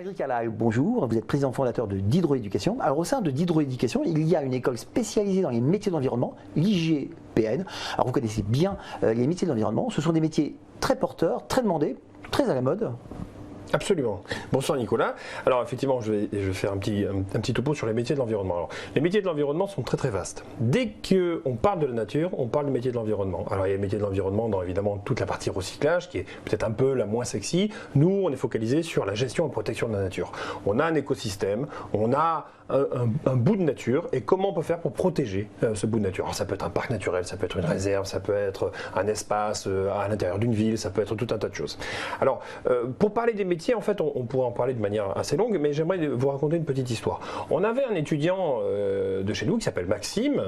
Adrien Calal, bonjour, vous êtes président fondateur de Didro-Éducation. Alors au sein de Didro-Éducation, il y a une école spécialisée dans les métiers de l'environnement, l'IGPN. Alors vous connaissez bien les métiers de l'environnement, ce sont des métiers très porteurs, très demandés, très à la mode. Absolument. Bonsoir Nicolas. Alors effectivement, je vais faire un petit topo sur les métiers de l'environnement. Alors, les métiers de l'environnement sont très très vastes. Dès qu'on parle de la nature, on parle du métier de l'environnement. Alors il y a les métiers de l'environnement dans évidemment toute la partie recyclage, qui est peut-être un peu la moins sexy. Nous, on est focalisé sur la gestion et protection de la nature. On a un écosystème, on a un bout de nature, et comment on peut faire pour protéger ce bout de nature. Alors ça peut être un parc naturel, ça peut être une réserve, ça peut être un espace à l'intérieur d'une ville, ça peut être tout un tas de choses. Alors, pour parler des métiers, en fait, on pourrait en parler de manière assez longue, mais j'aimerais vous raconter une petite histoire. On avait un étudiant de chez nous qui s'appelle Maxime,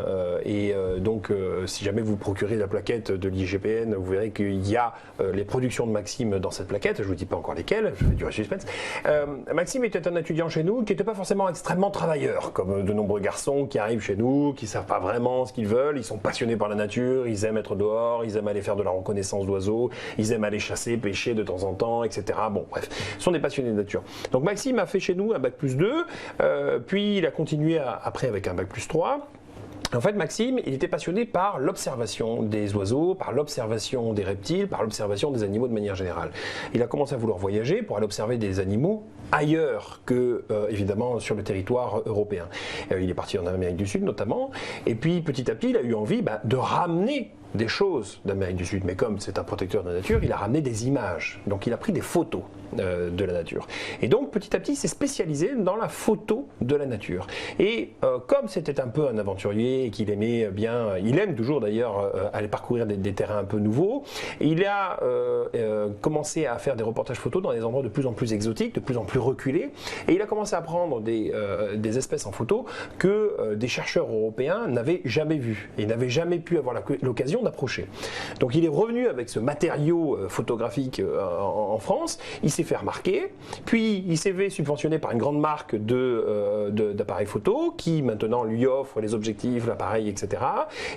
donc si jamais vous procurez la plaquette de l'IGPN, vous verrez qu'il y a les productions de Maxime dans cette plaquette, je ne vous dis pas encore lesquelles, je fais du suspense. Maxime était un étudiant chez nous qui n'était pas forcément extrêmement travailleur, comme de nombreux garçons qui arrivent chez nous, qui ne savent pas vraiment ce qu'ils veulent, ils sont passionnés par la nature, ils aiment être dehors, ils aiment aller faire de la reconnaissance d'oiseaux, ils aiment aller chasser, pêcher de temps en temps, etc. Bon, bref, ce sont des passionnés de nature. Donc Maxime a fait chez nous un bac+2, puis il a continué après avec un bac+3. En fait, Maxime, il était passionné par l'observation des oiseaux, par l'observation des reptiles, par l'observation des animaux de manière générale. Il a commencé à vouloir voyager pour aller observer des animaux ailleurs que, évidemment, sur le territoire européen. Il est parti en Amérique du Sud notamment, et puis petit à petit, il a eu envie de ramener des choses d'Amérique du Sud, mais comme c'est un protecteur de la nature, il a ramené des images. Donc il a pris des photos de la nature. Et donc petit à petit, il s'est spécialisé dans la photo de la nature. Et comme c'était un peu un aventurier et qu'il aimait bien, il aime toujours d'ailleurs aller parcourir des terrains un peu nouveaux, il a commencé à faire des reportages photos dans des endroits de plus en plus exotiques, de plus en plus reculés, et il a commencé à prendre des espèces en photo que des chercheurs européens n'avaient jamais vues et n'avaient jamais pu avoir l'occasion d'approcher. Donc il est revenu avec ce matériau photographique en France, il s'est fait remarquer, puis il s'est fait subventionner par une grande marque d'appareils photo qui maintenant lui offre les objectifs, l'appareil, etc.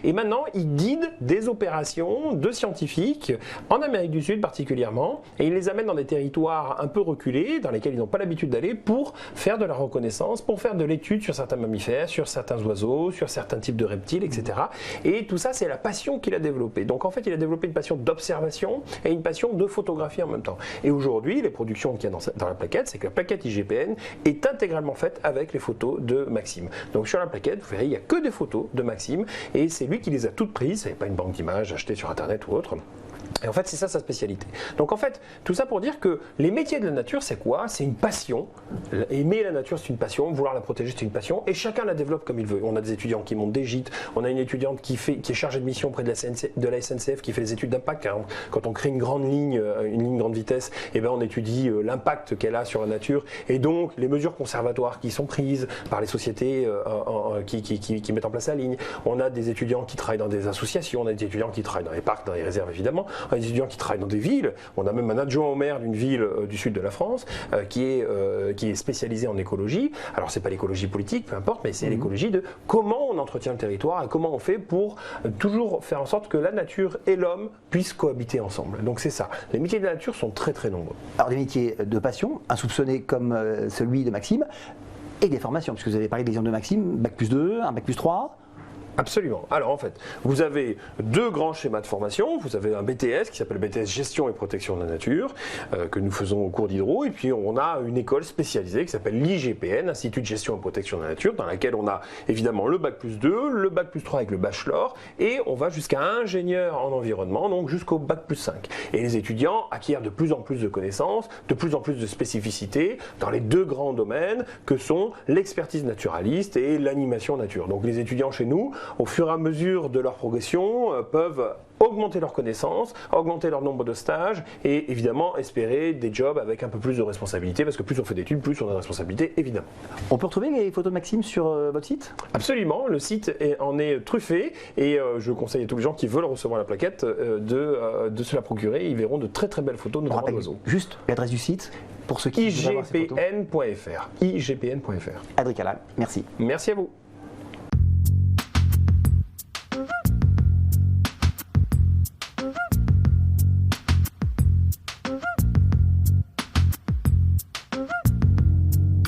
Et maintenant il guide des opérations de scientifiques en Amérique du Sud particulièrement, et il les amène dans des territoires un peu reculés dans lesquels ils n'ont pas l'habitude d'aller pour faire de la reconnaissance, pour faire de l'étude sur certains mammifères, sur certains oiseaux, sur certains types de reptiles, etc. Et tout ça, c'est la passion qu'il a développée. Donc en fait, il a développé une passion d'observation et une passion de photographie en même temps. Et aujourd'hui, les productions qu'il y a dans la plaquette, c'est que la plaquette IGPN est intégralement faite avec les photos de Maxime. Donc sur la plaquette, vous verrez, il n'y a que des photos de Maxime, et c'est lui qui les a toutes prises, c'est pas une banque d'images achetée sur Internet ou autre. Et en fait, c'est ça sa spécialité. Donc en fait, tout ça pour dire que les métiers de la nature, c'est quoi? C'est une passion. Aimer la nature, c'est une passion. Vouloir la protéger, c'est une passion. Et chacun la développe comme il veut. On a des étudiants qui montent des gîtes. On a une étudiante qui est chargée de mission auprès de la SNCF, qui fait les études d'impact. Quand on crée une ligne grande vitesse, on étudie l'impact qu'elle a sur la nature. Et donc, les mesures conservatoires qui sont prises par les sociétés qui mettent en place la ligne. On a des étudiants qui travaillent dans des associations. On a des étudiants qui travaillent dans les parcs, dans les réserves, évidemment. On a des étudiants qui travaillent dans des villes. On a même un adjoint au maire d'une ville du sud de la France qui est spécialisé en écologie. Alors c'est pas l'écologie politique, peu importe, mais c'est l'écologie de comment on entretient le territoire et comment on fait pour toujours faire en sorte que la nature et l'homme puissent cohabiter ensemble. Donc c'est ça. Les métiers de la nature sont très très nombreux. Alors des métiers de passion, insoupçonnés comme celui de Maxime, et des formations, puisque vous avez parlé de l'exemple de Maxime, bac+2, un bac+3. Absolument. Alors en fait, vous avez deux grands schémas de formation. Vous avez un BTS qui s'appelle BTS Gestion et Protection de la Nature, que nous faisons au cours d'Hydro. Et puis on a une école spécialisée qui s'appelle l'IGPN, Institut de Gestion et Protection de la Nature, dans laquelle on a évidemment le bac+2, le bac+3 avec le bachelor, et on va jusqu'à ingénieur en environnement, donc jusqu'au bac+5. Et les étudiants acquièrent de plus en plus de connaissances, de plus en plus de spécificités dans les deux grands domaines que sont l'expertise naturaliste et l'animation nature. Donc les étudiants chez nous, au fur et à mesure de leur progression, peuvent augmenter leurs connaissances, augmenter leur nombre de stages et évidemment espérer des jobs avec un peu plus de responsabilité, parce que plus on fait d'études, plus on a de responsabilités, évidemment. On peut retrouver les photos de Maxime sur votre site? Absolument, le site en est truffé et je conseille à tous les gens qui veulent recevoir la plaquette de se la procurer. Ils verront de très très belles photos, notamment d'oiseaux. Juste l'adresse du site pour ceux qui igpn.fr. igpn.fr. Adrien Calal, merci. Merci à vous.